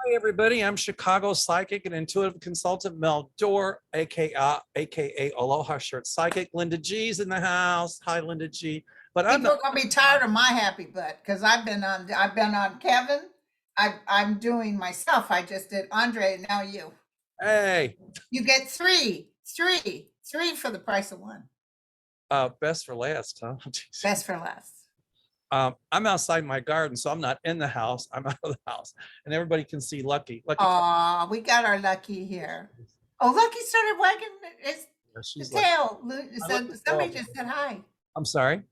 Hi, everybody. I'm Chicago psychic and intuitive consultant Mel Dorr, aka Aloha Shirt Psychic. Linda G's in the house. Hi, Linda G. But I'm People not. are gonna be tired of my happy butt because I've been on Kevin. I'm doing myself. I just did Andre, now you. Hey, You get three for the price of one. best for last, huh? Best for last. I'm outside my garden, so I'm not in the house. I'm out of the house, and everybody can see Lucky. Lucky, Aw, we got our Lucky here. Oh, Lucky started wagging the she's like, tail. I look Somebody adorable. just said hi. I'm sorry.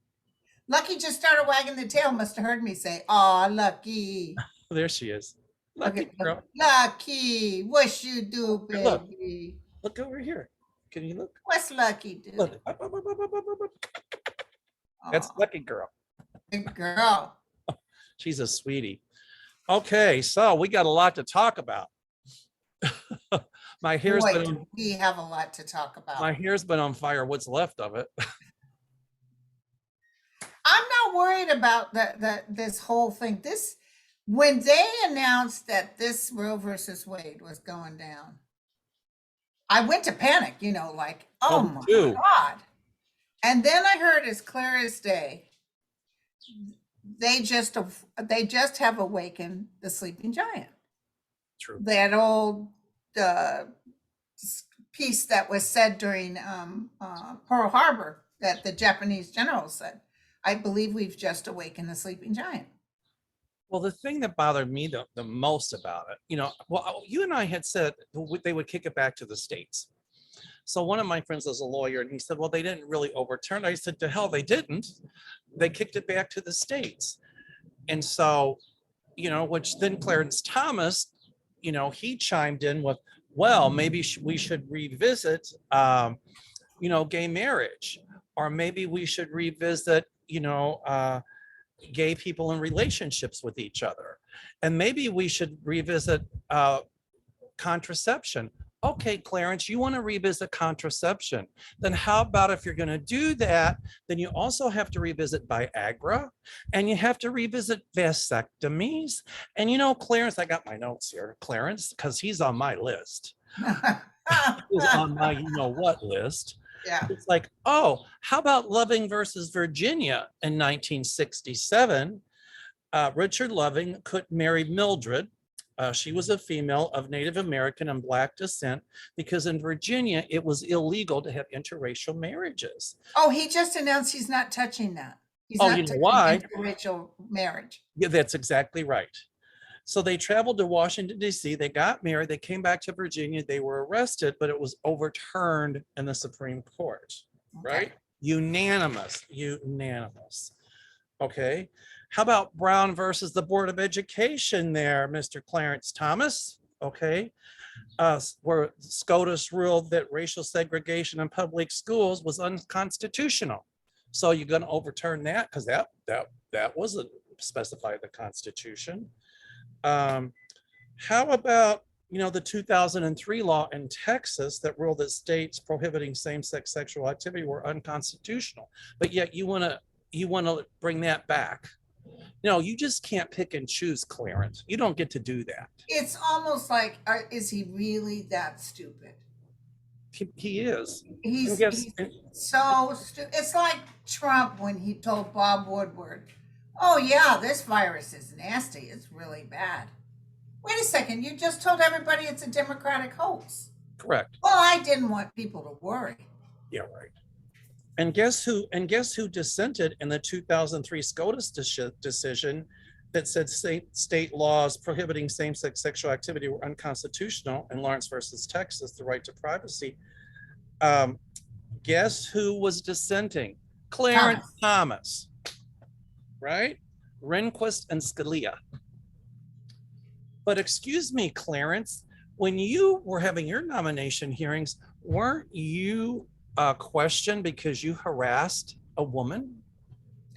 Lucky just started wagging the tail. Must have heard me say, "Aw, Lucky." There she is. Lucky Okay, girl. Lucky. What you do, Look, baby? look over here. Can you look? What's Lucky do? Look. Up. That's Aw, Lucky girl. good girl. She's a sweetie. Okay, so we got a lot to talk about. my hair's Boy, been do on, we have a lot to talk about. my hair's been on fire. What's left of it? I'm not worried about this whole thing. When they announced that this Roe versus Wade was going down, I went to panic, like, oh my Too. God. And then I heard as clear as day, they just have awakened the sleeping giant. True. That old piece that was said during Pearl Harbor that the Japanese general said. I believe we've just awakened the sleeping giant. Well, the thing that bothered me the most about it, well, you and I had said they would kick it back to the states. So one of my friends is a lawyer, and he said, well, they didn't really overturn it. I said, to hell, they didn't. They kicked it back to the states. And so, which then Clarence Thomas, he chimed in with, well, maybe we should revisit, gay marriage, or maybe we should revisit, gay people in relationships with each other. And maybe we should revisit contraception. Okay, Clarence, you want to revisit contraception. Then how about if you're going to do that, then you also have to revisit Viagra, and you have to revisit vasectomies. And Clarence, I got my notes here, Clarence, because he's on my list. He's on my what list. Yeah. It's like, oh, how about Loving versus Virginia in 1967? Richard Loving could marry Mildred. She was a female of Native American and Black descent because in Virginia, it was illegal to have interracial marriages. Oh, he just announced he's not touching that. He's not touching why? Interracial marriage. Yeah, that's exactly right. So they traveled to Washington, D.C. They got married. They came back to Virginia. They were arrested, but it was overturned in the Supreme Court, right? Unanimous. Okay. How about Brown versus the Board of Education there, Mr. Clarence Thomas? Okay. Where SCOTUS ruled that racial segregation in public schools was unconstitutional. So you're going to overturn that because that wasn't specified in the Constitution. How about the 2003 law in Texas that ruled that states prohibiting same-sex sexual activity were unconstitutional, but yet you want to bring that back? You just can't pick and choose, Clarence. You don't get to do that. It's almost like, is he really that stupid? He is. He's so stupid. It's like Trump when he told Bob Woodward, oh yeah, this virus is nasty. It's really bad. Wait a second. You just told everybody it's a Democratic hoax. Correct. Well, I didn't want people to worry. Yeah, right. And guess who dissented in the 2003 SCOTUS decision that said state laws prohibiting same-sex sexual activity were unconstitutional in Lawrence versus Texas, the right to privacy? Guess who was dissenting? Clarence Thomas. Right? Rehnquist and Scalia. But excuse me, Clarence, when you were having your nomination hearings, weren't you questioned because you harassed a woman?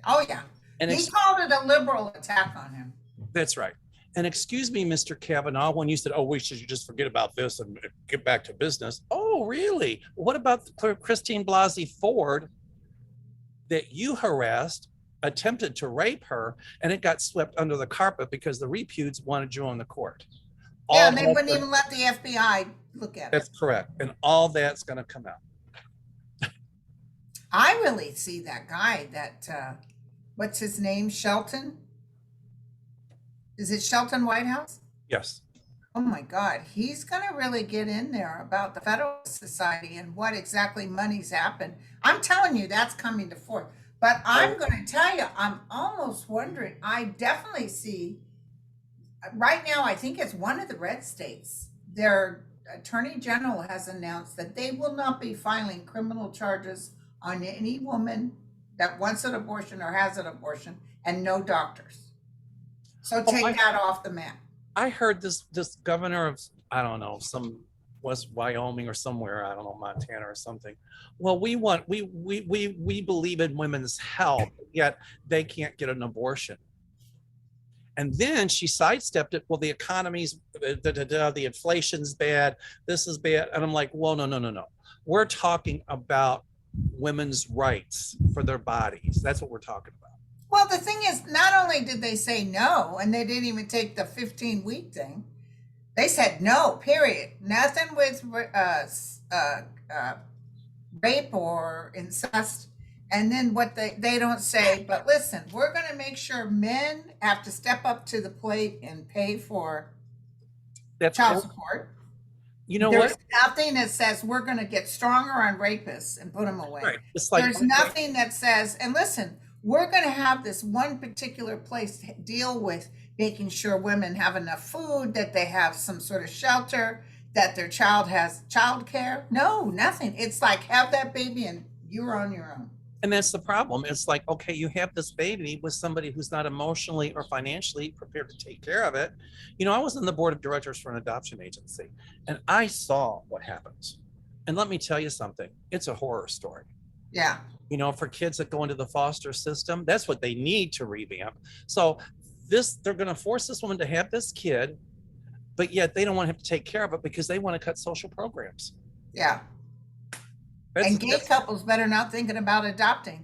Oh, yeah. And he called it a liberal attack on him. That's right. And excuse me, Mr. Kavanaugh, when you said, oh, we should just forget about this and get back to business. Oh, really? What about Christine Blasey Ford that you harassed, attempted to rape her, and it got swept under the carpet because the reputes wanted you on the court? Yeah, All and they that's wouldn't even let the FBI look at it. that's correct. And all that's going to come out. I really see that guy that, what's his name? Shelton? Is it Shelton Whitehouse? Yes. Oh my God, he's going to really get in there about the Federalist Society and what exactly money's happened. I'm telling you, that's coming to forth. But I'm going to tell you, I'm almost wondering. I definitely see right now, I think it's one of the red states. Their attorney general has announced that they will not be filing criminal charges on any woman that wants an abortion or has an abortion, and no doctors. So Oh, take that off the map. I heard this governor of, I don't know, some West Wyoming or somewhere, I don't know, Montana or something. Well, we believe in women's health, yet they can't get an abortion. And then she sidestepped it. Well, the economy's, the inflation's bad. This is bad. And I'm like, well, no. We're talking about women's rights for their bodies. That's what we're talking about. Well, the thing is, not only did they say no, and they didn't even take the 15-week thing, they said no, period. Nothing with rape or incest. And then what they don't say, but listen, we're going to make sure men have to step up to the plate and pay for That's child cool. support. You know There's what? nothing that says we're going to get stronger on rapists and put them away. Right. It's like, There's nothing that says, and listen, we're going to have this one particular place to deal with making sure women have enough food, that they have some sort of shelter, that their child has child care. No, nothing. It's like, have that baby and you're on your own. and that's the problem. It's like, okay, you have this baby with somebody who's not emotionally or financially prepared to take care of it. You know, I was on the board of directors for an adoption agency, and I saw what happens. And let me tell you something, it's a horror story. Yeah. You know, for kids that go into the foster system, that's what they need to revamp. So they're going to force this woman to have this kid, but yet they don't want to have to take care of it because they want to cut social programs. Yeah. And gay couples better not thinking about adopting.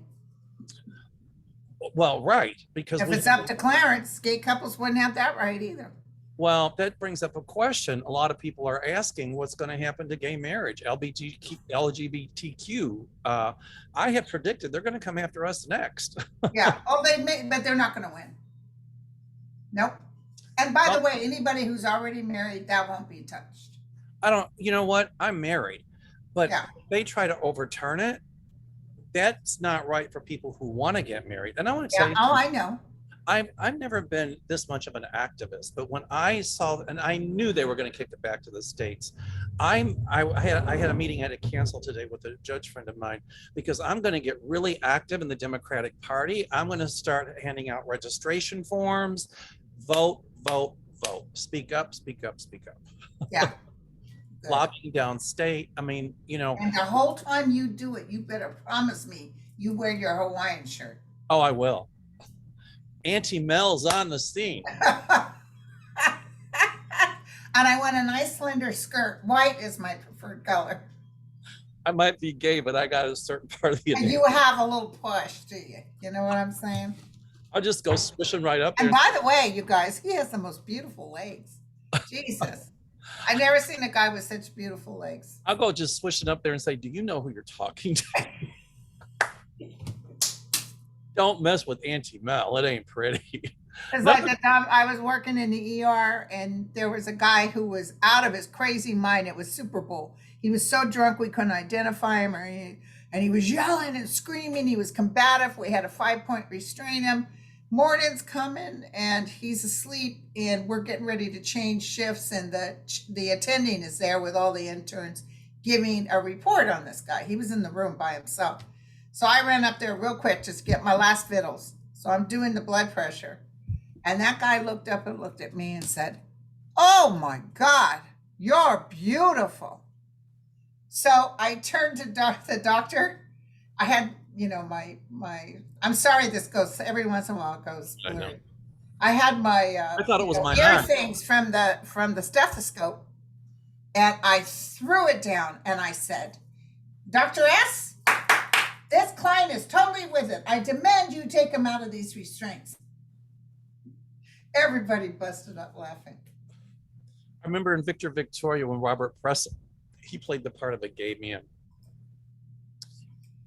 Well, right, because if it's up to Clarence, gay couples wouldn't have that right either. Well, that brings up a question. A lot of people are asking what's going to happen to gay marriage, LGBTQ. I have predicted they're going to come after us next. Yeah. Oh, they may, but they're not going to win. Nope. And by the way, anybody who's already married, that won't be touched. You know what? I'm married, but Yeah. they try to overturn it. That's not right for people who want to get married. And I want to tell you, oh, I know. I've never been this much of an activist, but when I saw, and I knew they were going to kick it back to the states, I had a meeting I had to cancel today with a judge friend of mine because I'm going to get really active in the Democratic Party. I'm going to start handing out registration forms, vote, speak up. Yeah. Lobbying downstate. I mean, you know. And the whole time you do it, you better promise me you wear your Hawaiian shirt. Oh, I will. Auntie Mel's on the scene. And I want a nice slender skirt. White is my preferred color. I might be gay, but I got a certain part of the. And you have a little push, do you? You know what I'm saying? I'll just go swishing right up there. And by the way, you guys, he has the most beautiful legs. Jesus. I've never seen a guy with such beautiful legs. I'll go just swishing up there and say, do you know who you're talking to? Don't mess with Auntie Mel. It ain't pretty. It's like the time I was working in the ER and there was a guy who was out of his crazy mind. It was Super Bowl. He was so drunk we couldn't identify him, and he was yelling and screaming. He was combative. We had a 5-point restrain him. Morden's coming and he's asleep and we're getting ready to change shifts, and the attending is there with all the interns giving a report on this guy. He was in the room by himself. So I ran up there real quick just to get my last vittles. So I'm doing the blood pressure. And that guy looked up and looked at me and said, "Oh my God, you're beautiful." So I turned to the doctor. I had, you know, my I'm sorry this goes, every once in a while it goes blurry. I had my I thought it was my ear things from the stethoscope, and I threw it down and I said, "Dr. S, this client is totally with it. I demand you take him out of these restraints." Everybody busted up laughing. I remember in Victor Victoria when Robert Press, he played the part of a gay man.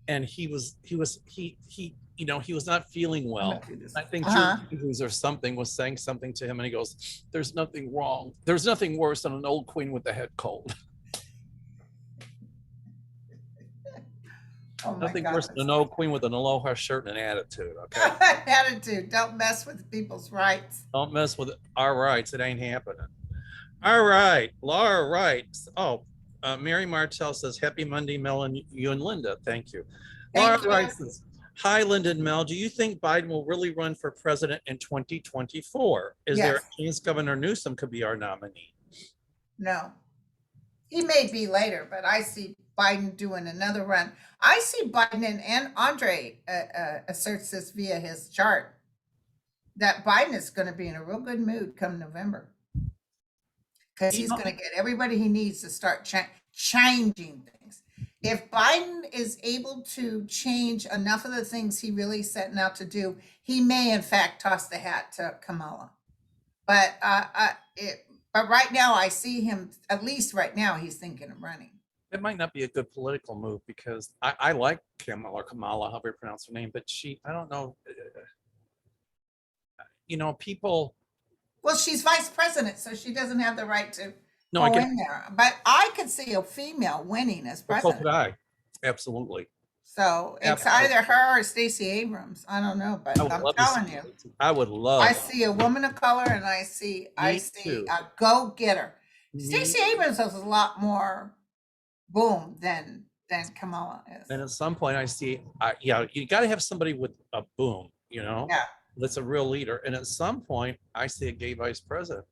And he was not feeling I'm well. gonna do this. I think Julie Uh-huh. Andrews or something was saying something to him, and he goes, "There's nothing wrong. There's nothing worse than an old queen with a head cold. Oh my Nothing God, worse than that's an old queen with an aloha shirt and an attitude." Okay, attitude. Don't mess with people's rights. don't mess with our rights. It ain't happening. All right, Laura writes. Oh, Mary Martell says, "Happy Monday, Mel, and you and Linda. Thank you." Laura Thank you. writes this. Hi, Linda and Mel. Do you think Biden will really run for president in 2024? Is there Yes. a chance Governor Newsom could be our nominee? No. He may be later, but I see Biden doing another run. I see Biden and Andre asserts this via his chart that Biden is going to be in a real good mood come November because You he's know, going to get everybody he needs to start changing things. If Biden is able to change enough of the things he really setting out to do, he may in fact toss the hat to Kamala. But but right now I see him. At least right now he's thinking of running. it might not be a good political move because I like Kamala, however you pronounce her name, but I don't know. People. Well, she's vice president, so she doesn't have the right to No, I go get. in there. But I could see a female winning as So could president. I. Absolutely. So it's Absolutely. either her or Stacey Abrams. I don't know, I but would I'm love to see. telling you, I would I love. see a woman of color and I Me see too. a go-getter. Me. Stacey Abrams has a lot more boom than Kamala is. And at some point, I see. Yeah, you got to have somebody with a boom. Yeah. That's a real leader. And at some point, I see a gay vice president.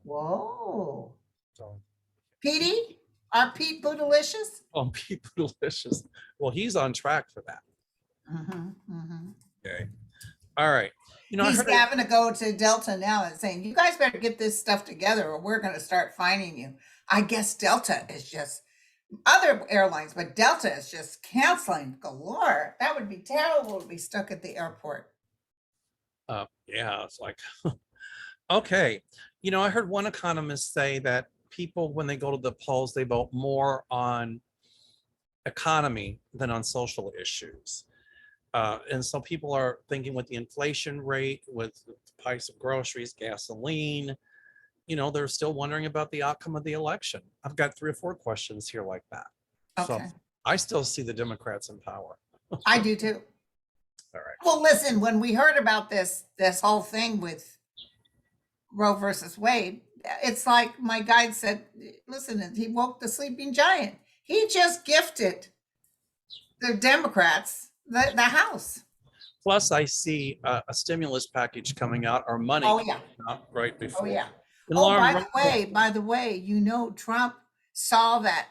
Whoa. So, Petey? Our Pete Bootylicious? oh, people delicious. Well, he's on track for that. Mm-hmm, mm-hmm. Okay. All right. I He's heard. having to go to Delta now and saying, you guys better get this stuff together or we're going to start fining you. I guess Delta is just other airlines, but Delta is just canceling galore. That would be terrible to be stuck at the airport. Yeah, it's like, okay. I heard one economist say that people, when they go to the polls, they vote more on economy than on social issues. And so people are thinking with the inflation rate, with the price of groceries, gasoline, they're still wondering about the outcome of the election. I've got 3 or 4 questions here like that. So Okay. I still see the Democrats in power. I do too. All right. Well, listen, when we heard about this whole thing with Roe versus Wade, it's like my guide said, listen, he woke the sleeping giant. He just gifted the Democrats the House. Plus, I see a stimulus package coming out or money Oh yeah. out right Oh before. yeah. And Oh, Lauren, by the way, Trump saw that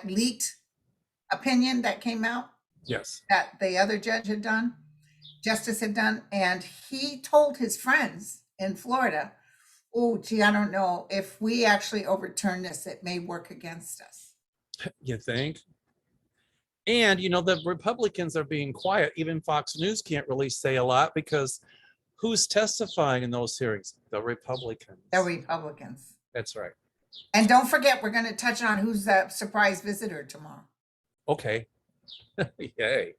leaked opinion that came out yes. that the other justice had done, and he told his friends in Florida, oh, gee, I don't know if we actually overturn this, it may work against us. You think? And the Republicans are being quiet. Even Fox News can't really say a lot because who's testifying in those hearings? The Republicans. The Republicans. That's right. And don't forget, we're going to touch on who's the surprise visitor tomorrow. Okay. Yay.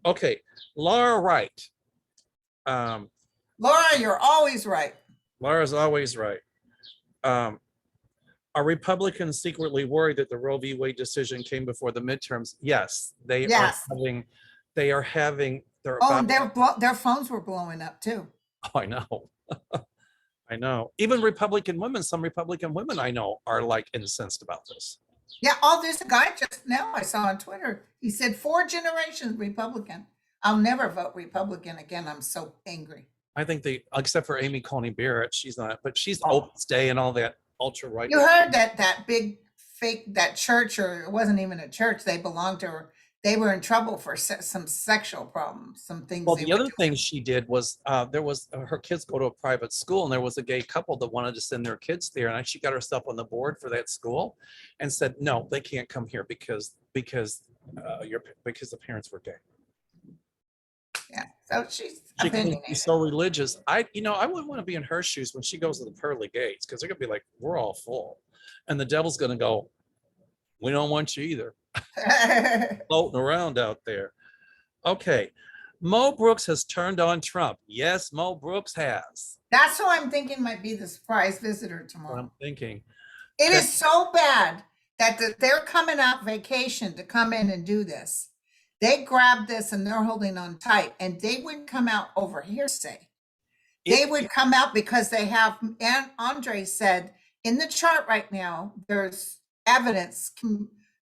Okay. Laura Wright. Laura, you're always right. Laura's always right. Are Republicans secretly worried that the Roe v. Wade decision came before the midterms? Yes, they Yes. are having. They are having. Oh, and their phones were blowing up too. Oh, I know. I know. Even Republican women, some Republican women I know are like incensed about this. Yeah. Oh, there's a guy just now I saw on Twitter. He said 4 generations Republican. I'll never vote Republican again. I'm so angry. I think except for Amy Coney Barrett, she's not, but she's Opus Dei and all that ultra right. You heard that big fake, that church, or it wasn't even a church. They belonged to her. They were in trouble for some sexual problems, some things. Well, the other thing she did was there was her kids go to a private school, and there was a gay couple that wanted to send their kids there, and she got herself on the board for that school, and said no, they can't come here because the parents were gay. Yeah. So she's She can be opinionated. so religious. I wouldn't want to be in her shoes when she goes to the pearly gates, because they're gonna be like, we're all full. And the devil's gonna go, we don't want you either, floating around out there. Okay. Mo Brooks has turned on Trump. Yes, Mo Brooks has. That's who I'm thinking might be the surprise visitor What tomorrow. I'm thinking. It is so bad that they're coming out vacation to come in and do this. They grabbed this and they're holding on tight, and they wouldn't come out over hearsay. They would come out because they have, and Andre said in the chart right now, there's evidence,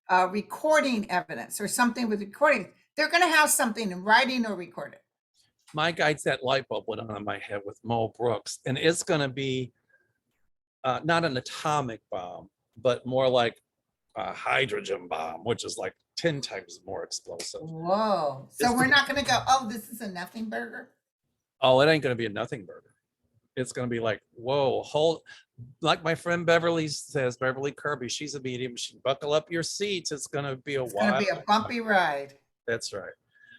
recording evidence or something with recording. They're going to have something in writing or recorded. My guides, that light bulb went on in my head with Mo Brooks, and it's going to be not an atomic bomb, but more like a hydrogen bomb, which is like 10 times more explosive. Whoa. So we're not going to go, oh, this is a nothing burger? Oh, it ain't going to be a nothing burger. It's going to be like, whoa, hold, like my friend Beverly says, Beverly Kirby, she's a medium. She buckle up your seats. It's going to be a It's going to be a bumpy ride. That's right.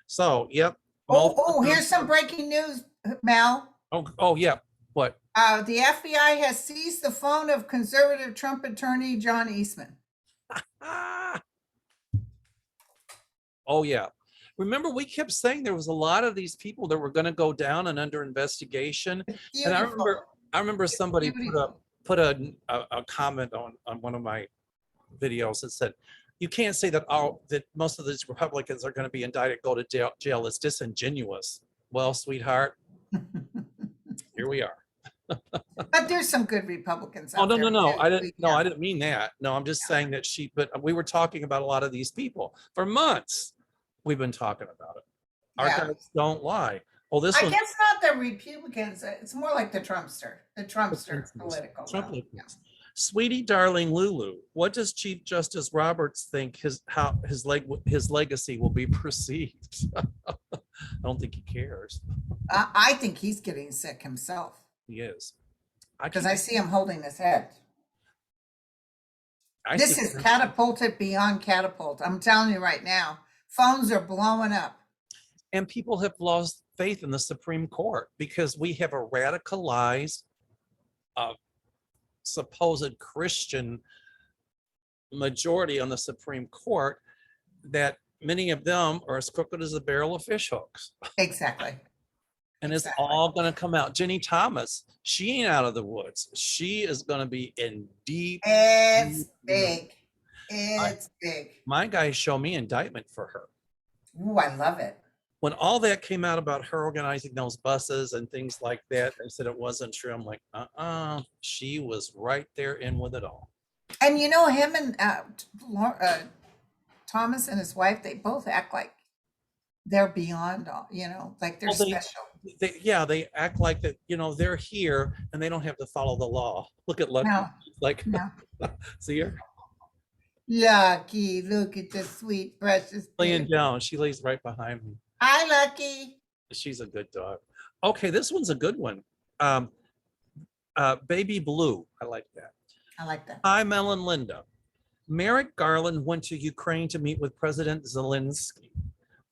So, yep. Oh, here's some breaking news, Mel. Oh, yeah. What? The FBI has seized the phone of conservative Trump attorney John Eastman. Oh, yeah. Remember, we kept saying there was a lot of these people that were going to go down and under investigation. And I remember somebody put a comment on one of my videos that said, you can't say that most of these Republicans are going to be indicted, go to jail. It's disingenuous. Well, sweetheart, here we are. But there's some good Republicans Oh, out there. no. too. I didn't mean that. No, I'm just saying that but we were talking about a lot of these people for months. We've been talking about it. Our guys don't lie. Well, this I guess not the Republicans. It's more like the Trumpster political. Trump. Sweetie, darling Lulu, what does Chief Justice Roberts think his legacy will be perceived? I don't think he cares. I think he's getting sick himself. He is. Because I see him holding his head. This is catapulted beyond catapult. I'm telling you right now, phones are blowing up. And people have lost faith in the Supreme Court because we have a radicalized, supposed Christian majority on the Supreme Court that many of them are as crooked as a barrel of fish hooks. Exactly. And it's all going to come out. Jenny Thomas, she ain't out of the woods. She is going to be in deep. It's big. It's big. My guys show me indictment for her. Ooh, I love it. When all that came out about her organizing those buses and things like that, they said it wasn't true. I'm like, she was right there in with it all. And you know, him and Thomas and his wife, they both act like they're beyond all, like they're special. They act like that, they're here and they don't have to follow the law. Look at Lucky. See her? Lucky, look at the sweet, precious. Laying down. She lays right behind me. Hi, Lucky. She's a good dog. Okay, this one's a good one. Baby Blue. I like that. Hi, Mel and Linda. Merrick Garland went to Ukraine to meet with President Zelensky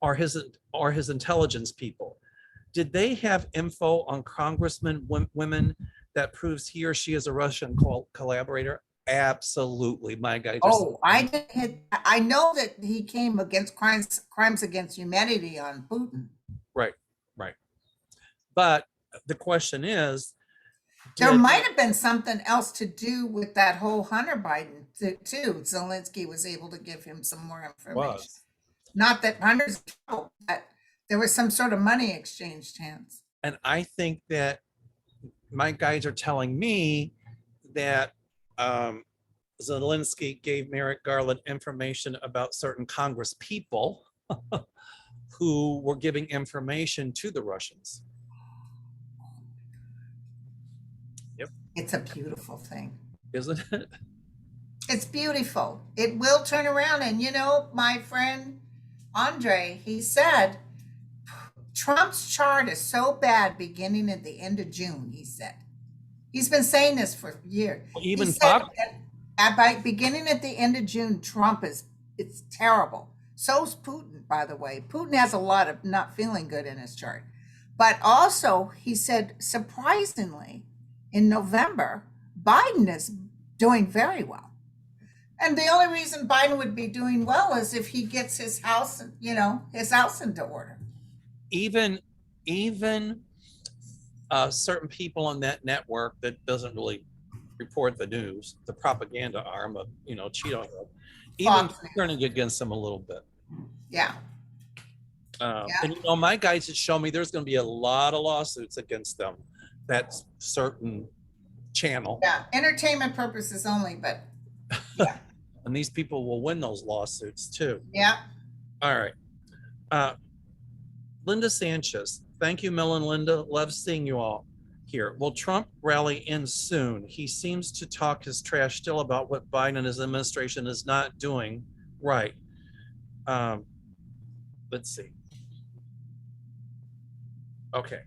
or his intelligence people. Did they have info on congressmen women that proves he or she is a Russian collaborator? Absolutely, my guy. I know that he came against crimes against humanity on Putin. Right. But the question is, there might have been something else to do with that whole Hunter Biden too. Zelensky was able to give him some more information. Not that Hunter's trouble, but there was some sort of money exchanged hands. And I think that my guys are telling me that Zelensky gave Merrick Garland information about certain Congress people who were giving information to the Russians. Yep. It's a beautiful thing. Isn't it? It's beautiful. It will turn around. And my friend Andre, he said, Trump's chart is so bad beginning at the end of June, he said. He's been saying this for years. Even by beginning at the end of June, it's terrible. So's Putin, by the way. Putin has a lot of not feeling good in his chart. But also, he said, surprisingly, in November, Biden is doing very well. And the only reason Biden would be doing well is if he gets his house, his house into order. Even certain people on that network that doesn't really report the news, the propaganda arm of, Cheeto, even turning against them a little bit. Yeah. And my guys had shown me there's going to be a lot of lawsuits against them. That's certain channel. Yeah, entertainment purposes only, but yeah. And these people will win those lawsuits too. Yeah. All right. Linda Sanchez, thank you, Mel and Linda. Love seeing you all here. Will Trump rally end soon? He seems to talk his trash still about what Biden and his administration is not doing right. Let's see. Okay.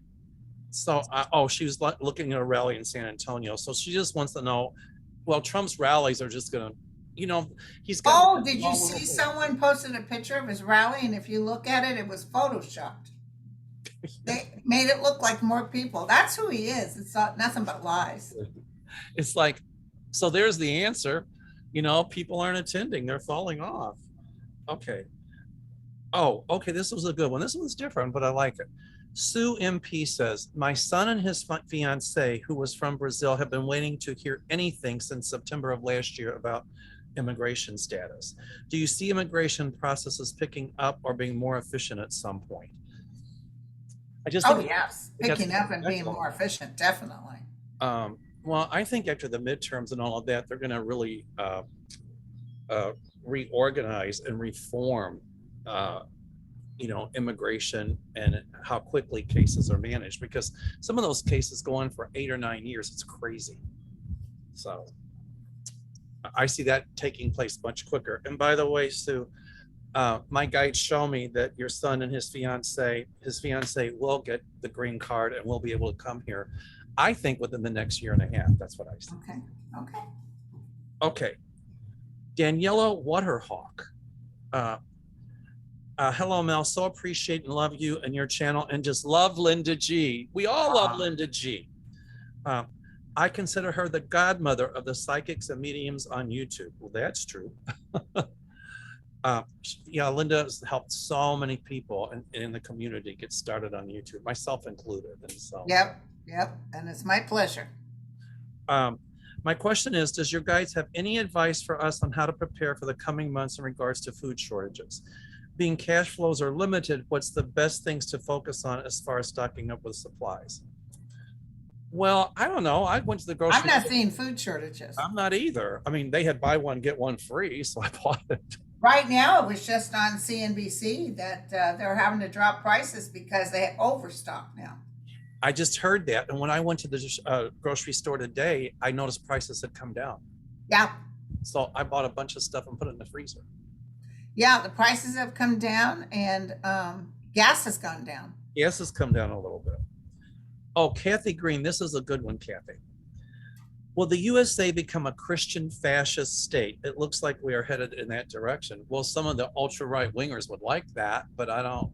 So, she was looking at a rally in San Antonio. So she just wants to know, well, Trump's rallies are just going to, he's got. Oh, did you see someone posted a picture of his rally? And if you look at it, it was photoshopped. They made it look like more people. That's who he is. It's not nothing but lies. It's like, so there's the answer. People aren't attending. They're falling off. Okay. Oh, okay. This was a good one. This one's different, but I like it. Sue MP says, my son and his fiance, who was from Brazil, have been waiting to hear anything since September of last year about immigration status. Do you see immigration processes picking up or being more efficient at some point? Yes, picking up and being more efficient, definitely. Well, I think after the midterms and all of that, they're going to really reorganize and reform immigration and how quickly cases are managed, because some of those cases go on for 8 or 9 years. It's crazy. So I see that taking place much quicker. And by the way, Sue, my guides show me that your son and his fiance will get the green card and will be able to come here, I think, within the next year and a half. That's what I see. Okay. Daniela Waterhawk. Hello, Mel. So appreciate and love you and your channel, and just love Linda G. We all love Linda G. I consider her the godmother of the psychics and mediums on YouTube. Well, that's true. Linda has helped so many people in the community get started on YouTube, myself included. And so. Yep. And it's my pleasure. My question is, does your guides have any advice for us on how to prepare for the coming months in regards to food shortages? Being cash flows are limited, what's the best things to focus on as far as stocking up with supplies? Well, I don't know. I went to the grocery store. I'm not seeing food shortages. I'm not either. I mean, they had buy one, get one free, so I bought it. Right now, it was just on CNBC that they're having to drop prices because they overstock now. I just heard that. And when I went to the grocery store today, I noticed prices had come down. Yeah. So I bought a bunch of stuff and put it in the freezer. Yeah, the prices have come down, and gas has gone down. Gas has come down a little bit. Oh, Kathy Green, this is a good one, Kathy. Will the USA become a Christian fascist state? It looks like we are headed in that direction. Well, some of the ultra right wingers would like that, but I don't,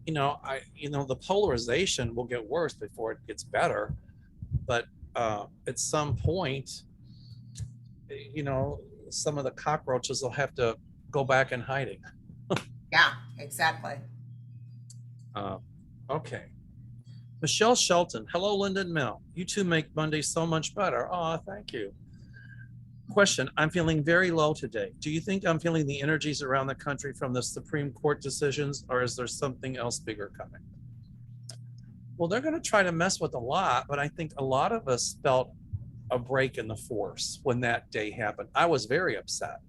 the polarization will get worse before it gets better. But at some point, some of the cockroaches will have to go back in hiding. Yeah, exactly. Okay. Michelle Shelton. Hello, Linda and Mel. You two make Monday so much better. Oh, thank you. Question. I'm feeling very low today. Do you think I'm feeling the energies around the country from the Supreme Court decisions, or is there something else bigger coming? Well, they're going to try to mess with a lot, but I think a lot of us felt a break in the force when that day happened. I was very upset.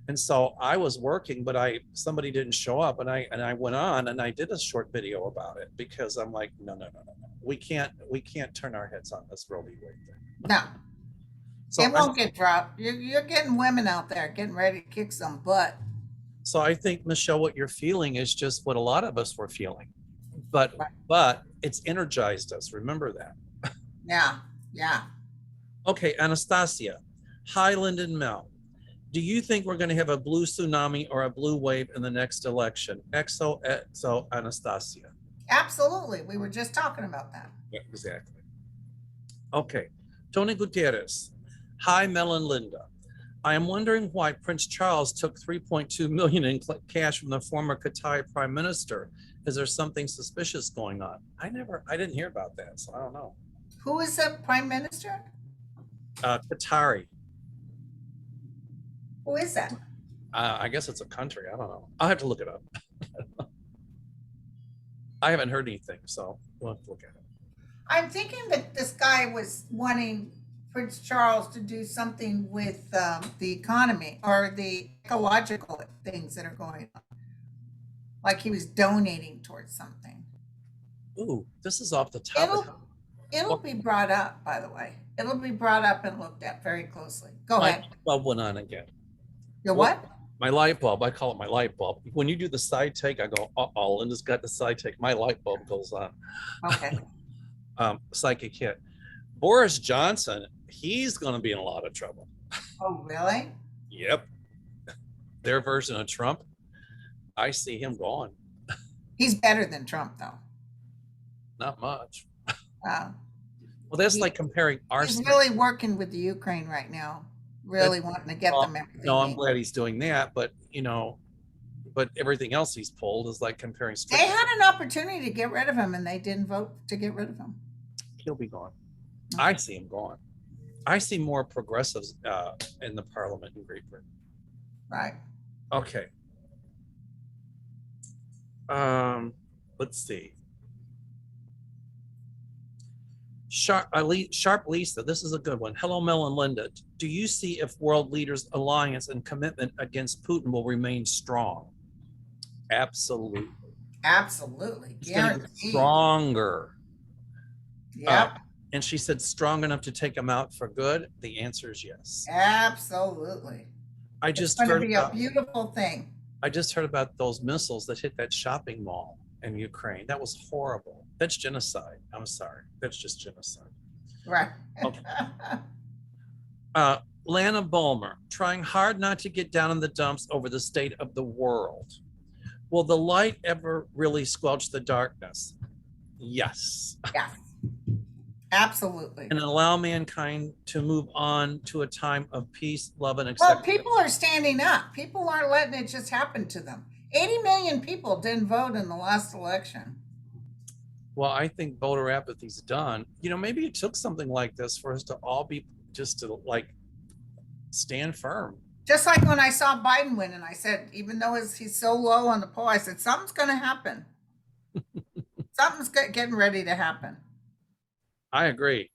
And so I was working, but somebody didn't show up, and I went on and I did a short video about it, because I'm like, no. We can't turn our heads on this Roe v. Wade thing. No. So it won't get dropped. You're getting women out there getting ready to kick some butt. So I think, Michelle, what you're feeling is just what a lot of us were feeling. But it's energized us. Remember that. Yeah. Okay, Anastasia. Hi, Linda and Mel. Do you think we're going to have a blue tsunami or a blue wave in the next election? XOXO Anastasia. Absolutely. We were just talking about that. Yeah, exactly. Okay. Tony Gutierrez. Hi, Mel and Linda. I am wondering why Prince Charles took 3.2 million in cash from the former Qatari prime minister. Is there something suspicious going on? I didn't hear about that, so I don't know. Who is the prime minister? Qatari. Who is that? I guess it's a country. I don't know. I'll have to look it up. I haven't heard anything, so we'll have to look at it. I'm thinking that this guy was wanting Prince Charles to do something with the economy or the ecological things that are going on. Like he was donating towards something. Ooh, this is off the top. It'll be brought up, by the way. It'll be brought up and looked at very closely. Go My ahead. light bulb went on again. Your what? My light bulb. I call it my light bulb. When you do the side take, I go, uh-oh, Linda's got the side take. My light bulb goes on. Okay. Psychic hit. Boris Johnson, he's going to be in a lot of trouble. Oh, really? Yep. Their version of Trump, I see him going. He's better than Trump, though. Not much. Wow. Well, that's like comparing our. He's really working with the Ukraine right now, really wanting to get them everything. No, I'm they glad he's doing that, but but everything else he's pulled is like comparing. They had an opportunity to get rid of him, and they didn't vote to get rid of him. He'll be gone. I see him gone. I see more progressives in the parliament in Great Britain. Right. Okay. Let's see. Sharp Lisa, this is a good one. Hello, Mel and Linda. Do you see if world leaders' alliance and commitment against Putin will remain strong? Absolutely. Absolutely. It's going to Guaranteed. be stronger. Yep. And she said, strong enough to take him out for good? The answer is yes. Absolutely. It's going to be a beautiful thing. I just heard about those missiles that hit that shopping mall in Ukraine. That was horrible. That's genocide. I'm sorry. That's just genocide. Right. Okay. Lana Bulmer, trying hard not to get down in the dumps over the state of the world. Will the light ever really squelch the darkness? Yes. Yes. Absolutely. And allow mankind to move on to a time of peace, love, and acceptance. Well, people are standing up. People aren't letting it just happen to them. 80 million people didn't vote in the last election. Well, I think voter apathy's done. Maybe it took something like this for us to all be just to like stand firm. Just like when I saw Biden win, and I said, even though he's so low on the poll, I said, something's going to happen. Something's getting ready to happen. I agree.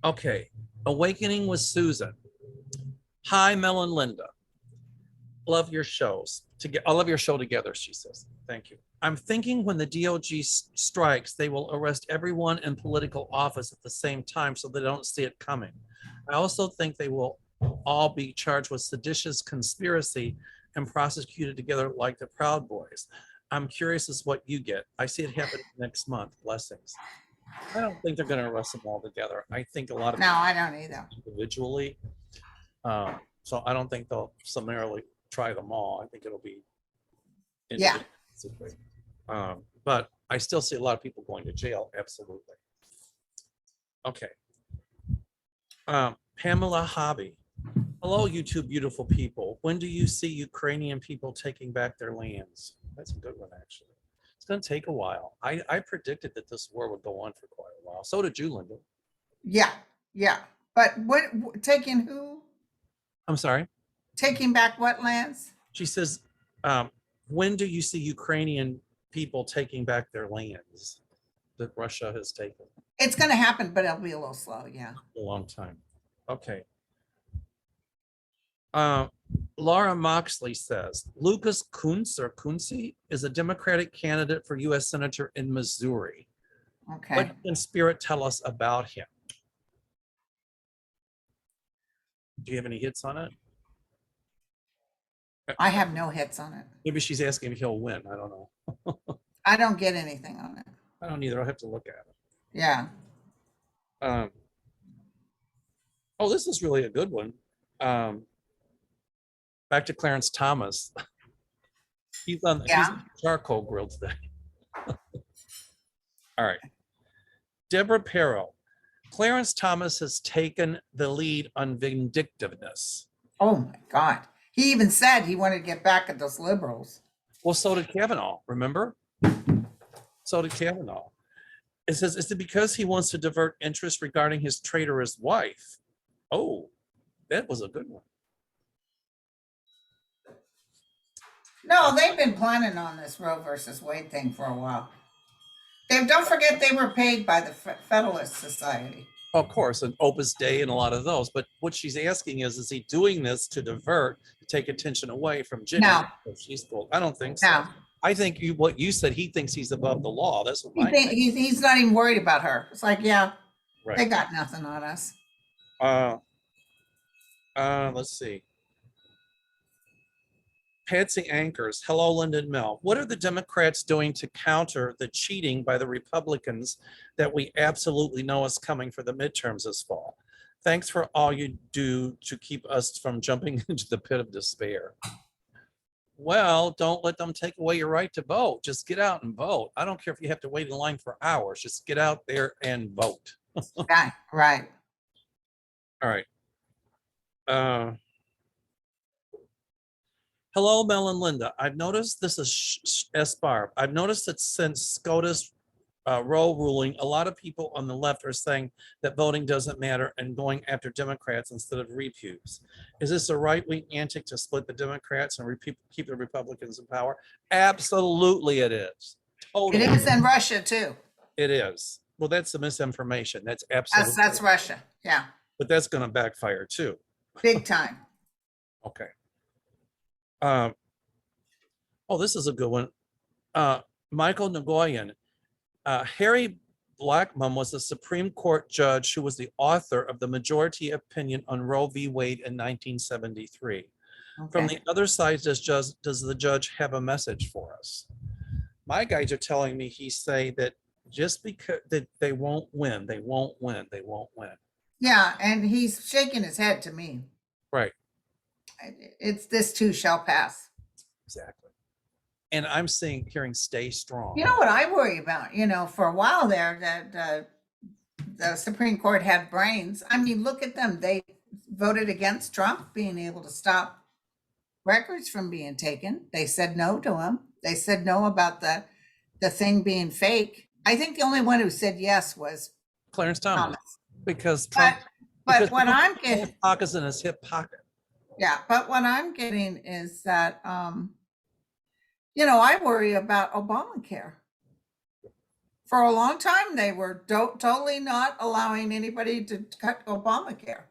Okay. Awakening with Susan. Hi, Mel and Linda. Love your shows. I love your show together, she says. Thank you. I'm thinking when the DOJ strikes, they will arrest everyone in political office at the same time so they don't see it coming. I also think they will all be charged with seditious conspiracy and prosecuted together like the Proud Boys. I'm curious as what you get. I see it happen next month. Blessings. I don't think they're going to arrest them all together. I think a lot of No, I don't either. Individually. So I don't think they'll summarily try them all. I think it'll be Yeah. But I still see a lot of people going to jail. Absolutely. Okay. Pamela Hobby. Hello, you two beautiful people. When do you see Ukrainian people taking back their lands? That's a good one, actually. It's going to take a while. I predicted that this war would go on for quite a while. So did you, Linda. Yeah, yeah. But taking who? I'm sorry? Taking back what lands? She says, when do you see Ukrainian people taking back their lands that Russia has taken? It's going to happen, but it'll be a little slow, yeah. A long time. Okay. Laura Moxley says, Lucas Kunze is a Democratic candidate for U.S. Senator in Missouri. Okay. What can Spirit tell us about him? Do you have any hits on it? I have no hits on it. Maybe she's asking if he'll win. I don't know. I don't get anything on it. I don't either. I'll have to look at it. Yeah. Oh, this is really a good one. Back to Clarence Thomas. He's on Yeah. the charcoal grill today. All right. Deborah Perro. Clarence Thomas has taken the lead on vindictiveness. Oh my God. He even said he wanted to get back at those liberals. Well, so did Kavanaugh, remember? So did Kavanaugh. It says, is it because he wants to divert interest regarding his traitorous wife? Oh, that was a good one. No, they've been planning on this Roe versus Wade thing for a while. Don't forget they were paid by the Federalist Society. Of course, an Opus Dei and a lot of those. But what she's asking is he doing this to divert, to take attention away from Ginny? No. She's cool. I don't think so. No. I think what you said, he thinks he's above the law. That's what I think. He's not even worried about her. It's like, yeah, Right. They got nothing on us. Let's see. Patsy Anchors, hello, Lyndon Mill. What are the Democrats doing to counter the cheating by the Republicans that we absolutely know is coming for the midterms this fall? Thanks for all you do to keep us from jumping into the pit of despair. Well, don't let them take away your right to vote. Just get out and vote. I don't care if you have to wait in line for hours. Just get out there and vote. Right. All right. Hello, Mel and Linda. I've noticed this is S. Barb. I've noticed that since SCOTUS Roe ruling, a lot of people on the left are saying that voting doesn't matter and going after Democrats instead of repubes. Is this a right-wing antic to split the Democrats and keep the Republicans in power? Absolutely, it is. Totally. It is in Russia too. It is. Well, that's the misinformation. That's absolutely. That's Russia. Yeah. But that's going to backfire too. Big time. Okay. Oh, this is a good one. Michael Nagoyan. Harry Blackmun was the Supreme Court judge who was the author of the majority opinion on Roe v. Wade in 1973. Okay. From the other side, does the judge have a message for us? My guys are telling me that just because they won't win, they won't win, they won't win. Yeah, and he's shaking his head to me. Right. It's this too shall pass. Exactly. And I'm hearing stay strong. You know what I worry about? For a while there, that the Supreme Court had brains. I mean, look at them. They voted against Trump being able to stop records from being taken. They said no to him. They said no about the thing being fake. I think the only one who said yes was Clarence Thomas. Because Trump. But what I'm getting pockets in his hip pocket. Yeah, but what I'm getting is that, I worry about Obamacare. For a long time, they were totally not allowing anybody to cut Obamacare.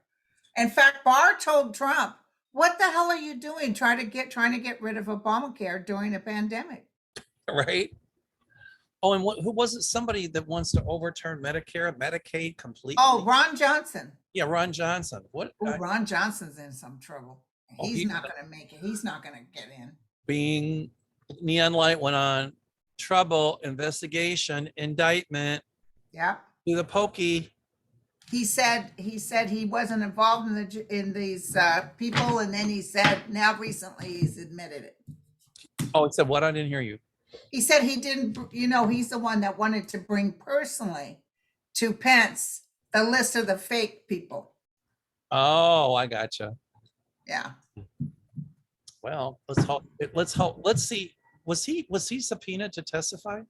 In fact, Barr told Trump, "What the hell are you doing trying to get rid of Obamacare during a pandemic?" Right. Oh, and who was it? Somebody that wants to overturn Medicare, Medicaid completely. Oh, Ron Johnson. Yeah, Ron Johnson. What? Ron Johnson's in some trouble. He's not going to make it. He's not going to get in. Being neon light went on. Trouble, investigation, indictment. Yeah. Do the pokey. He said he wasn't involved in these people, and then he said now recently he's admitted it. Oh, he said what? I didn't hear you. He said he didn't. He's the one that wanted to bring personally to Pence the list of the fake people. Oh, I gotcha. Yeah. Well, let's hope. Let's see. Was he subpoenaed to testify?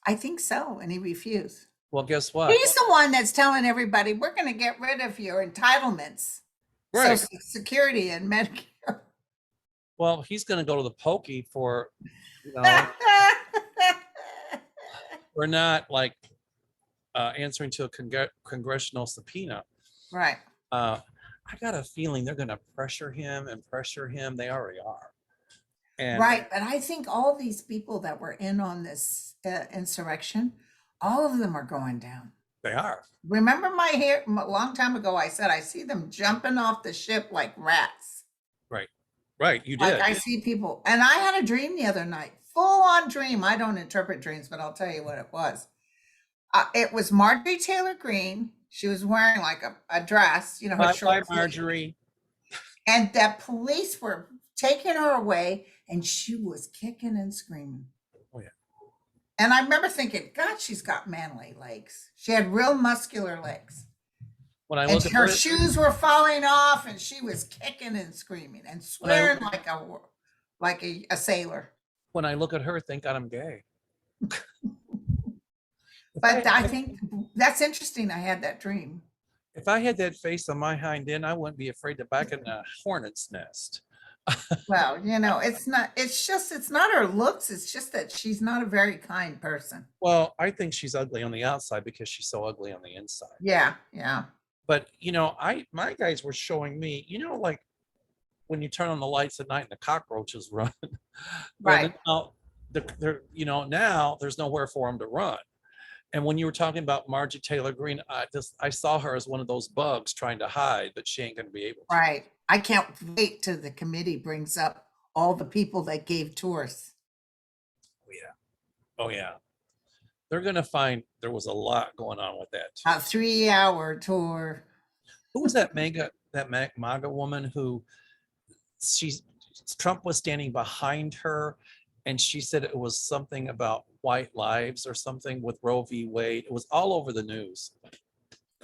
I think so, and he refused. Well, guess what? He's the one that's telling everybody we're going to get rid of your entitlements, right? Social Security and Medicare. Well, he's going to go to the pokey for, we're not like answering to a congressional subpoena. Right. I got a feeling they're going to pressure him. They already are. And right. But I think all these people that were in on this insurrection, all of them are going down. They are. Remember a long time ago, I said, I see them jumping off the ship like rats. Right. Right. You did. Like I see people. And I had a dream the other night, full on dream. I don't interpret dreams, but I'll tell you what it was. It was Marjorie Taylor Greene. She was wearing like a dress, you know, her Bye bye, short sleeve. Marjorie. And the police were taking her away and she was kicking and screaming. Oh yeah. And I remember thinking, God, she's got manly legs. She had real muscular legs. When I And look at her her, shoes were falling off and she was kicking and screaming and when I swearing like a sailor. when I look at her, thank God I'm gay. But I think that's interesting. I had that dream. If I had that face on my hind end, I wouldn't be afraid to back in a hornet's nest. Well, it's not her looks. It's just that she's not a very kind person. Well, I think she's ugly on the outside because she's so ugly on the inside. Yeah, yeah. But my guys were showing me, like when you turn on the lights at night and the cockroaches run. Well, Right. now now there's nowhere for them to run. And when you were talking about Margie Taylor Greene, I saw her as one of those bugs trying to hide, but she ain't going to be able to. Right. I can't wait till the committee brings up all the people that gave tours. Oh yeah. Oh yeah. They're going to find there was a lot going on with that. A 3-hour tour. Who was that MAGA woman who Trump was standing behind her and she said it was something about white lives or something with Roe v. Wade. It was all over the news.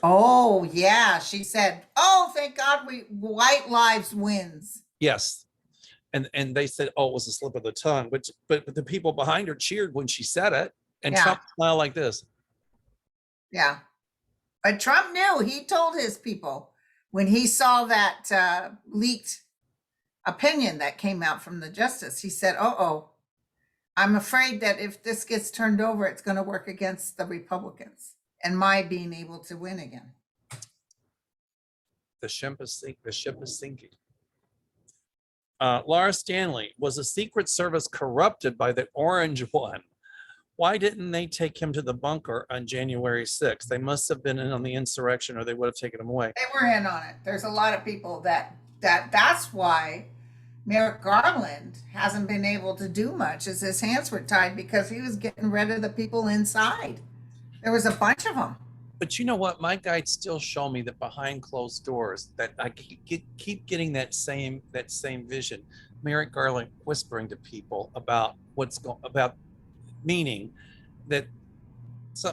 Oh, yeah. She said, oh, thank God white lives wins. Yes. And they said, oh, it was a slip of the tongue. But the people behind her cheered when she said it. And Yeah. Trump smiled like this. Yeah. But Trump knew. He told his people when he saw that leaked opinion that came out from the justice, he said, oh, I'm afraid that if this gets turned over, it's going to work against the Republicans and my being able to win again. The ship is sinking. Laura Stanley, was the Secret Service corrupted by the orange one? Why didn't they take him to the bunker on January 6th? They must have been in on the insurrection or they would have taken him away. They were in on it. There's a lot of people that's why Merrick Garland hasn't been able to do much, as his hands were tied because he was getting rid of the people inside. There was a bunch of them. But you know what? My guides still show me that behind closed doors, that I keep getting that same vision. Merrick Garland whispering to people about about meaning that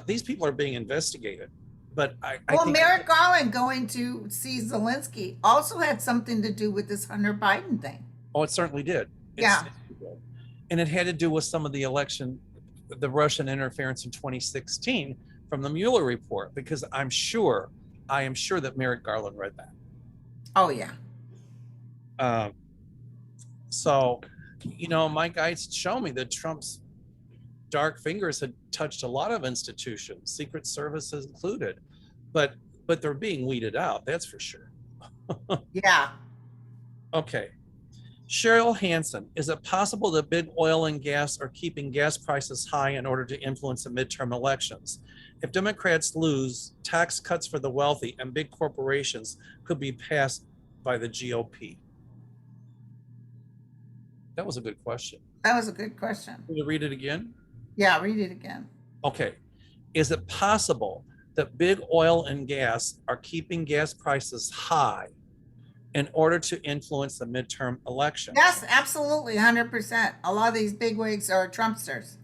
these people are being investigated. But I think Merrick Garland going to see Zelensky also had something to do with this Hunter Biden thing. Oh, it certainly did. Yeah. And it had to do with some of the election, the Russian interference in 2016 from the Mueller report, because I am sure that Merrick Garland read that. Oh yeah. So, my guides show me that Trump's dark fingers had touched a lot of institutions, Secret Services included, but they're being weeded out. That's for sure. Yeah. Okay. Cheryl Hansen, is it possible that big oil and gas are keeping gas prices high in order to influence the midterm elections? If Democrats lose, tax cuts for the wealthy and big corporations could be passed by the GOP. That was a good question. That was a good question. Will you read it again? Yeah, read it again. Okay. Is it possible that big oil and gas are keeping gas prices high in order to influence the midterm elections? Yes, absolutely, 100%. A lot of these bigwigs are Trumpsters.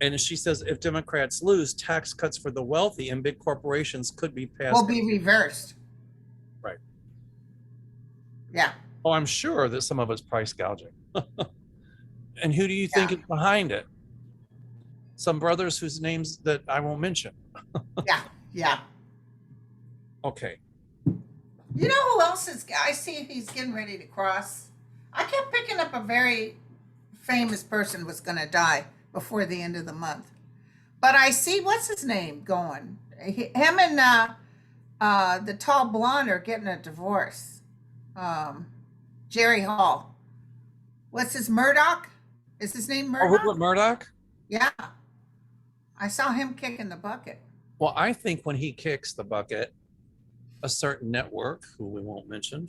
And she says if Democrats lose, tax cuts for the wealthy and big corporations could be passed. Will be reversed. Right. Yeah. Oh, I'm sure that some of it's price gouging. And who do you think is behind it? Some brothers whose names that I won't mention. Yeah. Okay. You know who else is? I see he's getting ready to cross. I kept picking up a very famous person was going to die before the end of the month. But I see, what's his name going? Him and the tall blonde are getting a divorce. Jerry Hall. What's his, Murdoch? Is his name Murdoch? Rupert Murdoch? Yeah. I saw him kicking the bucket. Well, I think when he kicks the bucket, a certain network, who we won't mention,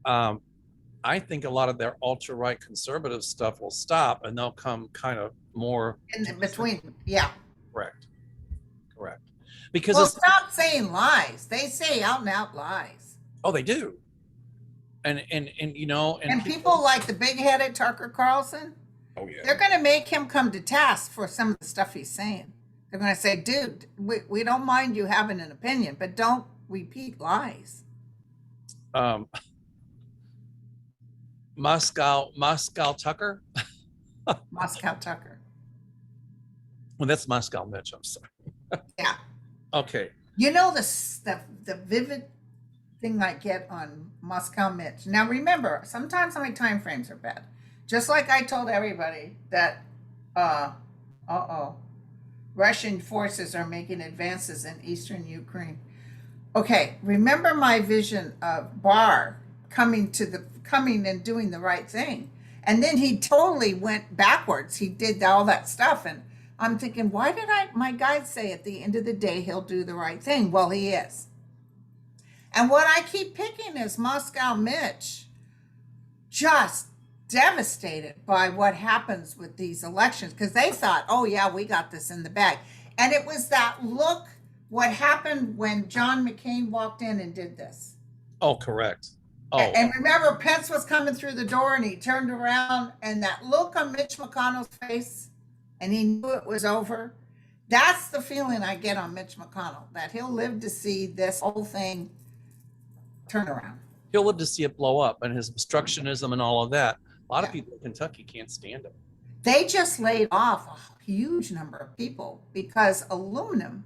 I think a lot of their ultra-right conservative stuff will stop and they'll come kind of more in between. Yeah. Correct. because Well, it's, stop saying lies. They say out and out lies. oh, they do. And you know, and And people, people like the big-headed Tucker Carlson, oh yeah. they're going to make him come to task for some of the stuff he's saying. They're going to say, dude, we don't mind you having an opinion, but don't repeat lies. Um, Moscow Tucker. Moscow Tucker. Well, that's Moscow Mitch. I'm sorry. Yeah. Okay. You know the vivid thing I get on Moscow Mitch. Now remember, sometimes my time frames are bad. Just like I told everybody that Russian forces are making advances in eastern Ukraine. Okay, remember my vision of Barr coming and doing the right thing. And then he totally went backwards. He did all that stuff. And I'm thinking, why did my guide say at the end of the day he'll do the right thing? Well, he is. And what I keep picking is Moscow Mitch, just devastated by what happens with these elections, because they thought, oh yeah, we got this in the bag. And it was that look, what happened when John McCain walked in and did this. Oh, correct. Oh, And remember, Pence was coming through the door and he turned around, and that look on Mitch McConnell's face, and he knew it was over. That's the feeling I get on Mitch McConnell, that he'll live to see this whole thing turn around. he'll live to see it blow up, and his obstructionism and all of that. A lot of Yeah. people in Kentucky can't stand him. They just laid off a huge number of people because aluminum,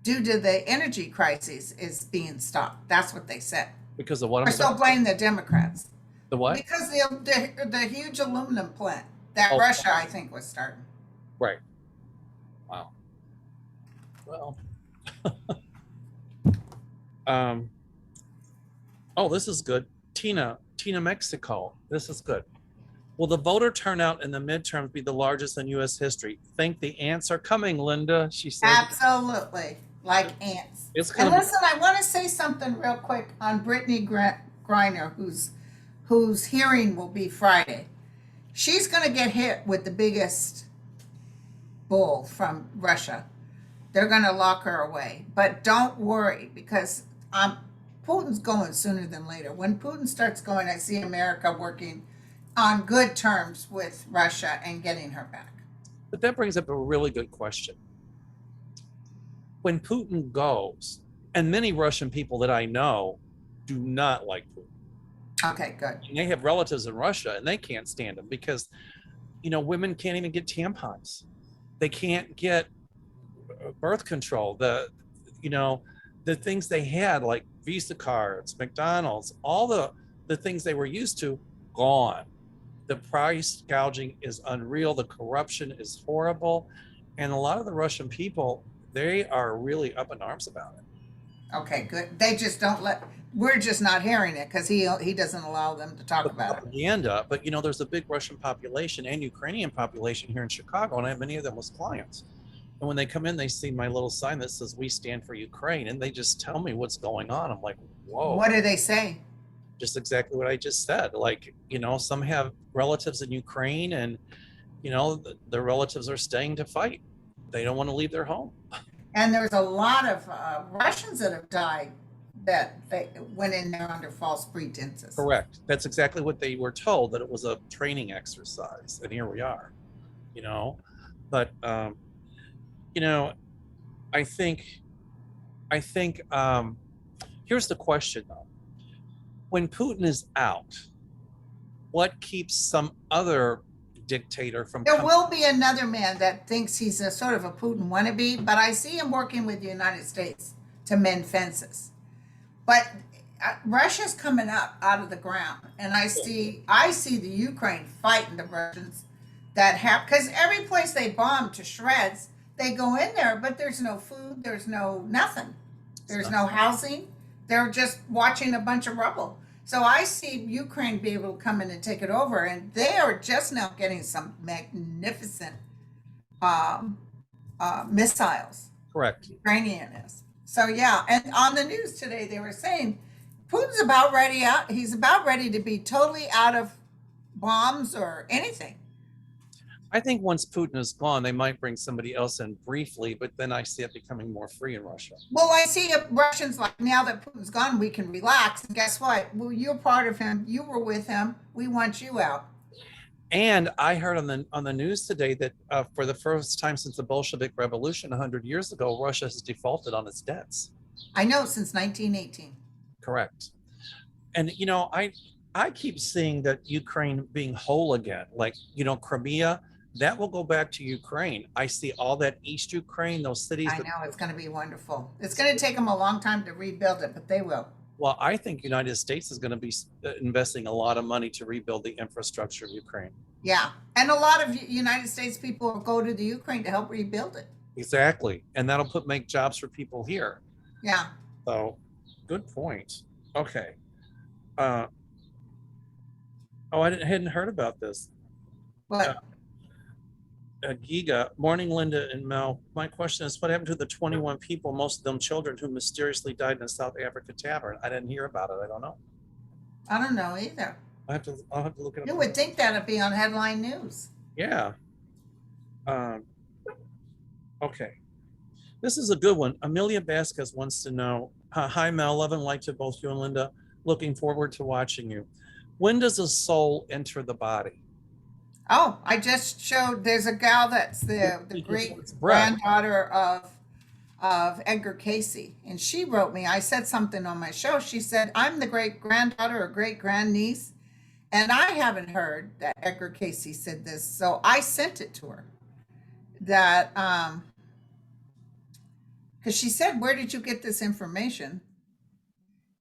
due to the energy crisis, is being stopped. That's what they said. Because of what Or I'm still about. blame the Democrats. The what? Because the huge aluminum plant that Oh. Russia, I think, was starting. Right. Wow. Well. Oh, this is good. Tina, Mexico. This is good. Will the voter turnout in the midterms be the largest in U.S. history? Think the ants are coming, Linda, she said. Absolutely, like ants. It's And gonna be, listen, I want to say something real quick on Brittany Griner, whose hearing will be Friday. She's going to get hit with the biggest bull from Russia. They're going to lock her away. But don't worry, because Putin's going sooner than later. When Putin starts going, I see America working on good terms with Russia and getting her back. but that brings up a really good question. When Putin goes, and many Russian people that I know do not like Putin. Okay, good. And they have relatives in Russia and they can't stand him because, you know, women can't even get tampons. They can't get birth control. You know, the things they had, like Visa cards, McDonald's, all the things they were used to, gone. The price gouging is unreal. The corruption is horrible. And a lot of the Russian people, they are really up in arms about it. Okay, good. They just don't we're just not hearing it because he doesn't allow them to talk about it. Propaganda, but you know, there's a big Russian population and Ukrainian population here in Chicago, and I have many of them as clients. And when they come in, they see my little sign that says "We stand for Ukraine," and they just tell me what's going on. I'm like, whoa. What do they say? Just exactly what I just said. Like, you know, some have relatives in Ukraine, and you know, their relatives are staying to fight. They don't want to leave their home. And there's a lot of Russians that have died that they went in there under false pretenses. Correct. That's exactly what they were told, that it was a training exercise, and here we are. You know, but you know, I think here's the question though. When Putin is out, what keeps some other dictator from There coming? will be another man that thinks he's a sort of a Putin wannabe, but I see him working with the United States to mend fences. But Russia's coming up out of the ground, and I see the Ukraine fighting the Russians that have, because every place they bomb to shreds, they go in there, but there's no food, there's no nothing, there's no housing. They're just watching a bunch of rubble. So I see Ukraine be able to come in and take it over, and they are just now getting some magnificent missiles. Correct. Ukrainian is. So yeah, and on the news today they were saying Putin's about ready out. He's about ready to be totally out of bombs or anything. I think once Putin is gone, they might bring somebody else in briefly, but then I see it becoming more free in Russia. Well, I see Russians like, now that Putin's gone, we can relax. And guess what? Well, you're part of him. You were with him. We want you out. And I heard on the news today that for the first time since the Bolshevik Revolution 100 years ago, Russia has defaulted on its debts. I know, since 1918. Correct. And I keep seeing that Ukraine being whole again, like Crimea, that will go back to Ukraine. I see all that East Ukraine, those cities I that, know, it's going to be wonderful. It's going to take them a long time to rebuild it, but they will. well, I think United States is going to be investing a lot of money to rebuild the infrastructure of Ukraine. Yeah. And a lot of United States people will go to the Ukraine to help rebuild it. Exactly. And that'll make jobs for people here. Yeah. So good point. Okay. Oh, I hadn't heard about this. But Giga, morning, Linda and Mel. My question is, what happened to the 21 people, most of them children, who mysteriously died in a South Africa tavern? I didn't hear about it. I don't know. I don't know either. I'll have to look it up. You would think that'd be on headline news. Yeah. Okay. This is a good one. Amelia Vasquez wants to know, hi Mel, love and light to both you and Linda. Looking forward to watching you. When does a soul enter the body? Oh, I just showed, there's a gal that's the great It's Brett. granddaughter of Edgar Casey. And she wrote me, I said something on my show. She said, I'm the great granddaughter or great grandniece. And I haven't heard that Edgar Casey said this. So I sent it to her. That, because she said, where did you get this information?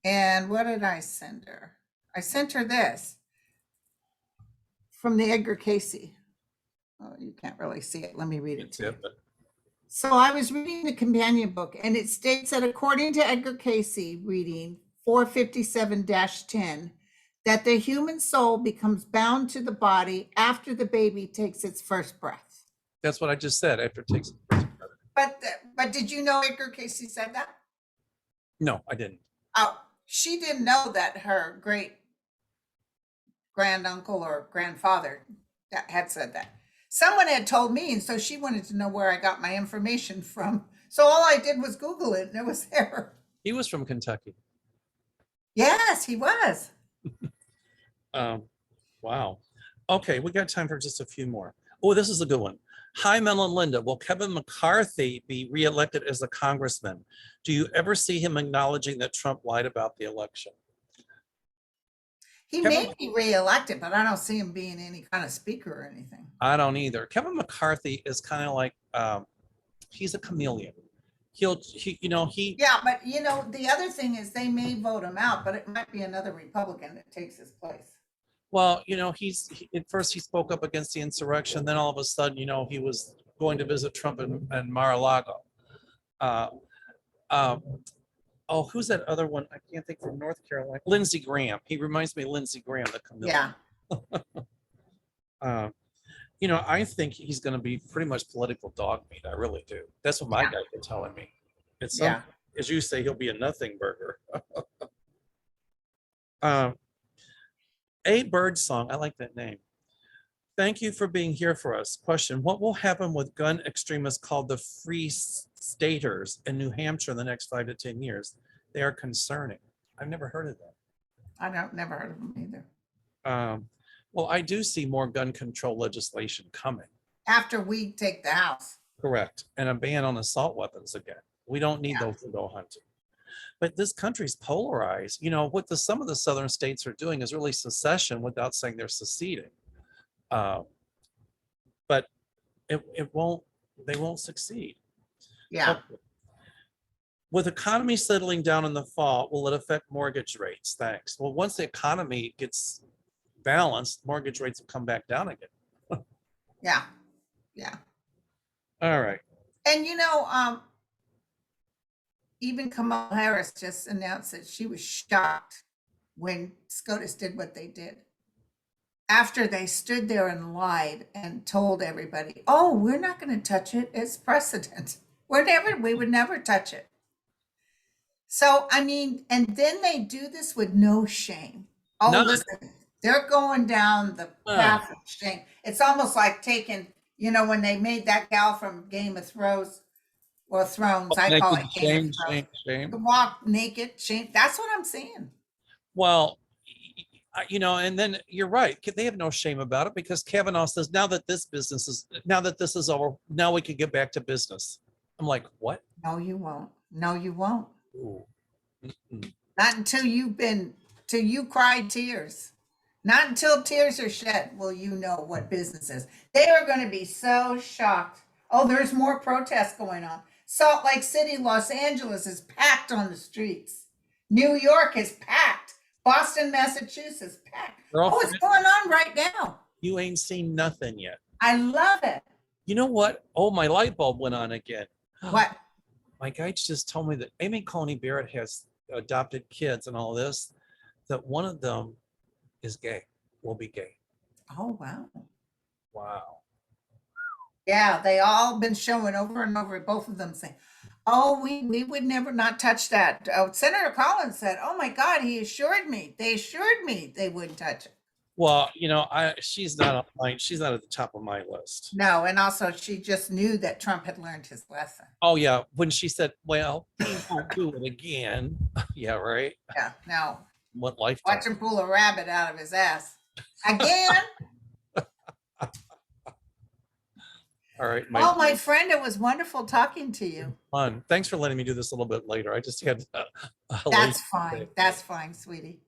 And what did I send her? I sent her this from the Edgar Casey. Oh, you can't really see it. Let me read it to you. So I was reading the companion book, and it states that according to Edgar Casey, reading 457-10, that the human soul becomes bound to the body after the baby takes its first breath. That's what I just said, after it takes its first breath. But did you know Edgar Casey said that? No, I didn't. Oh, she didn't know that her great granduncle or grandfather had said that. Someone had told me, and so she wanted to know where I got my information from. So all I did was Google it, and it was there. He was from Kentucky. Yes, he was. Wow. Okay, we got time for just a few more. Oh, this is a good one. Hi, Mel and Linda. Will Kevin McCarthy be reelected as a congressman? Do you ever see him acknowledging that Trump lied about the election? He may be reelected, but I don't see him being any kind of speaker or anything. I don't either. Kevin McCarthy is kind of like, he's a chameleon. Yeah, but the other thing is they may vote him out, but it might be another Republican that takes his place. Well, at first he spoke up against the insurrection. Then all of a sudden, he was going to visit Trump in Mar-a-Lago. Who's that other one? I can't think, from North Carolina. Lindsey Graham. He reminds me of Lindsey Graham, the chameleon. Yeah. I think he's going to be pretty much political dog meat. I really do. That's what my guys are telling me. It's as you say, he'll be a nothing burger. A Bird Song. I like that name. Thank you for being here for us. Question: what will happen with gun extremists called the Free Staters in New Hampshire in the next 5 to 10 years? They are concerning. I've never heard of that. Never heard of them either. Well, I do see more gun control legislation coming. After we take the House. Correct. And a ban on assault weapons again. We don't need those to go hunting. But this country's polarized. What some of the southern states are doing is really secession without saying they're seceding. But they won't succeed. Yeah. Okay. With economy settling down in the fall, will it affect mortgage rates? Thanks. Well, once the economy gets balanced, mortgage rates will come back down again. Yeah. All right. And even Kamala Harris just announced that she was shocked when SCOTUS did what they did. After they stood there and lied and told everybody, oh, we're not going to touch it. It's precedent. We would never touch it. So, and then they do this with no shame. Oh, listen, they're going down the path of shame. It's almost like taking You know, when they made that gal from Game of Thrones, or Thrones, I call Naked it Game of shame, Thrones. shame, shame. Walk naked, shame. That's what I'm saying. Well, and then you're right. They have no shame about it because Kavanaugh says now that this is over, now we can get back to business. I'm like, what? No, you won't. No, you won't. Ooh. Mm-mm. Not till you cry tears. Not until tears are shed will you know what business is. They are going to be so shocked. Oh, there's more protests going on. Salt Lake City, Los Angeles is packed on the streets. New York is packed. Boston, Massachusetts, packed. Oh, it's Girlfriend, going on right now. you ain't seen nothing yet. I love it. You know what? Oh, my light bulb went on again. What? My guy just told me that Amy Coney Barrett has adopted kids and all this, that one of them is gay, will be gay. Oh, wow. Wow. Yeah, they all been showing over and over, both of them saying, oh, we would never not touch that. Senator Collins said, oh my God, they assured me they wouldn't touch it. Well, she's not she's not at the top of my list. No, and also she just knew that Trump had learned his lesson. Oh yeah, when she said, well, he won't do it again. Yeah, right. Yeah, now What lifetime? watch him pull a rabbit out of his ass. Again. All right, Oh, my friend, it was wonderful talking to you. fun. Thanks for letting me do this a little bit later. I just had That's fine. That's fine, sweetie.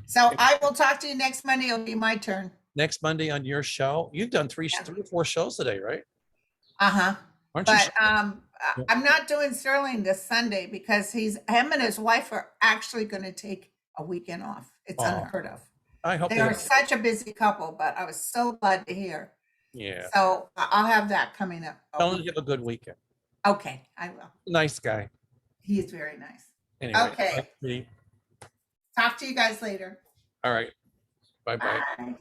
So I will talk to you next Monday. It'll be my turn. Next Monday on your show. You've done three or four shows today, right? Uh-huh. Aren't you? But I'm not doing Sterling this Sunday because him and his wife are actually going to take a weekend off. It's unheard of. I hope They are such a busy couple, but I was so glad to hear. Yeah. So I'll have that coming up. Tell him to have a good weekend. Okay, I will. Nice guy. He is very nice. Anyway. Okay. Talk to you guys later. All right. Bye-bye. Bye.